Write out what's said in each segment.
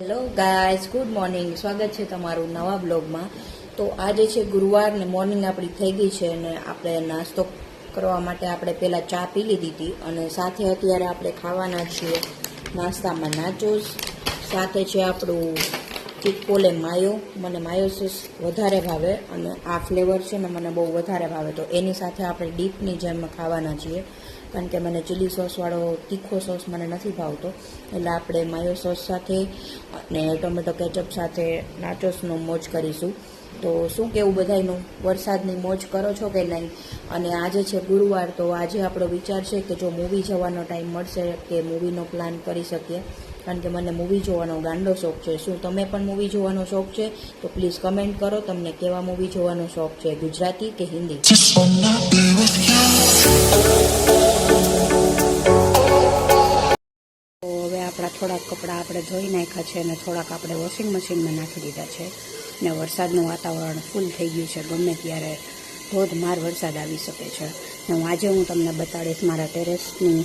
Hello guys, good morning. સ્વાગત છે તમારું નવા બ્લોગમાં. તો આજે છે ગુરુવાર ને મોર્નિંગ આપણી થઈ ગઈ છે અને આપણે નાસ્તો કરવા માટે આપણે પહેલાં ચા પી લીધી હતી અને સાથે અત્યારે આપણે ખાવાના છીએ નાસ્તામાં નાચોસ. સાથે છે આપણું ચિકપોલે માયો. મને માયો સોસ વધારે ભાવે અને આ ફ્લેવર છે ને મને બહુ વધારે ભાવે, તો એની સાથે આપણે ડીપની જેમ ખાવાના છીએ કારણ કે મને ચીલી સોસવાળો તીખો સોસ મને નથી ભાવતો. એટલે આપણે માયો સોસ સાથે અને ટોમેટો કેચઅપ સાથે નાચોસનો મોજ કરીશું. તો શું કેવું બધાયનું, વરસાદની મોજ કરો છો કે નહીં? અને આજે છે ગુરુવાર, તો આજે આપણો વિચાર છે કે જો મૂવી જવાનો ટાઈમ મળશે કે મૂવીનો પ્લાન કરી શકીએ, કારણ કે મને મૂવી જોવાનો ગાંડો શોખ છે. શું તમે પણ મૂવી જોવાનો શોખ છે? તો પ્લીઝ કમેન્ટ કરો તમને કેવા મૂવી જોવાનો શોખ છે, ગુજરાતી કે હિન્દી. તો હવે આપણા થોડાક કપડાં આપણે ધોઈ નાખ્યા છે અને થોડાક આપણે વોશિંગ મશીનમાં નાખી દીધા છે ને વરસાદનું વાતાવરણ ફૂલ થઈ ગયું છે. ગમે ત્યારે ધોધમાર વરસાદ આવી શકે છે. ને આજે હું તમને બતાડીશ મારા ટેરેસની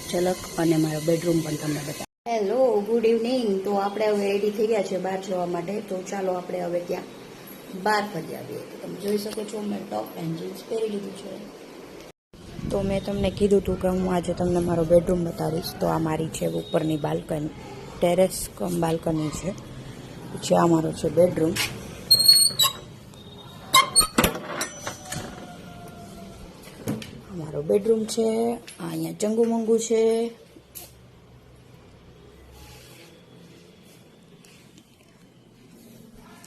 ઝલક અને મારો બેડરૂમ પણ તમને બતાવીશ. Hello, good evening. તો આપણે હવે રેડી થઈ ગયા છે બહાર જવા માટે. તો ચાલો આપણે હવે ત્યાં બહાર ફરી આવીએ. તો તમે જોઈ શકો છો મેં ટોપ એન્ડ જીન્સ પહેરી લીધું છે. તો મેં તમને કીધું હતું કે હું આજે તમને મારો બેડરૂમ બતાવીશ. તો આ મારી છે ઉપરની બાલ્કની, ટેરેસ કમ બાલ્કની છે. પછી આ મારો છે બેડરૂમ. મારો બેડરૂમ છે. અહીંયા ચંગુ મંગુ છે.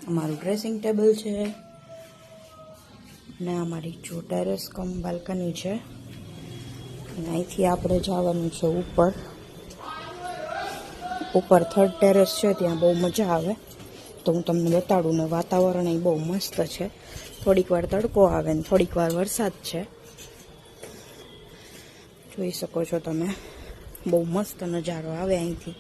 અમારું ડ્રેસિંગ ટેબલ છે અને અમારી જો ટેરેસ કમ બાલ્કની છે. અને અહીંથી આપણે જવાનું છે ઉપર થર્ડ ટેરેસ છે, ત્યાં બહુ મજા આવે. તો હું તમને બતાડું ને વાતાવરણ એ બહુ મસ્ત છે. થોડીક વાર તડકો આવે ને થોડીક વાર વરસાદ છે. જોઈ શકો છો તમે, બહુ મસ્ત નજારો આવે અહીંથી.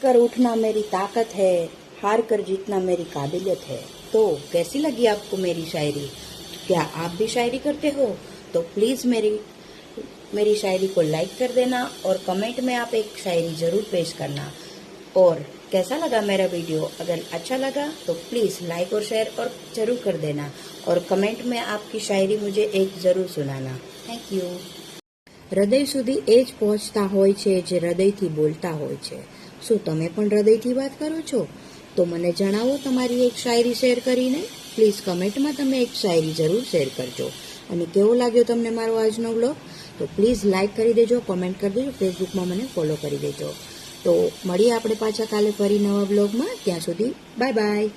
कर उठना मेरी ताकत है, हार कर जीतना मेरी काबिलियत है. तो कैसी लगी आपको मेरी शायरी? क्या आप भी शायरी करते हो? तो प्लीज़ मेरी शायरी को लाइक कर देना और कमेंट में आप एक शायरी ज़रूर पेश करना. और कैसा लगा मेरा वीडियो? अगर अच्छा लगा तो प्लीज़ लाइक और शेयर और ज़रूर कर देना और कमेंट में आपकी शायरी मुझे एक ज़रूर सुनाना. Thank you. હૃદય સુધી એ જ પહોંચતા હોય છે જે હૃદયથી બોલતા હોય છે. શું તમે પણ હૃદયથી વાત કરો છો? તો મને જણાવો તમારી એક શાયરી શેર કરીને. પ્લીઝ કમેન્ટમાં તમે એક શાયરી જરૂર શેર કરજો. અને કેવો લાગ્યો તમને મારો આજનો વ્લોગ? તો પ્લીઝ લાઇક કરી દેજો, કમેન્ટ કરી દેજો, ફેસબુકમાં મને ફોલો કરી દેજો. તો મળીએ આપણે પાછા કાલે ફરી નવા વ્લોગમાં. ત્યાં સુધી બાય બાય.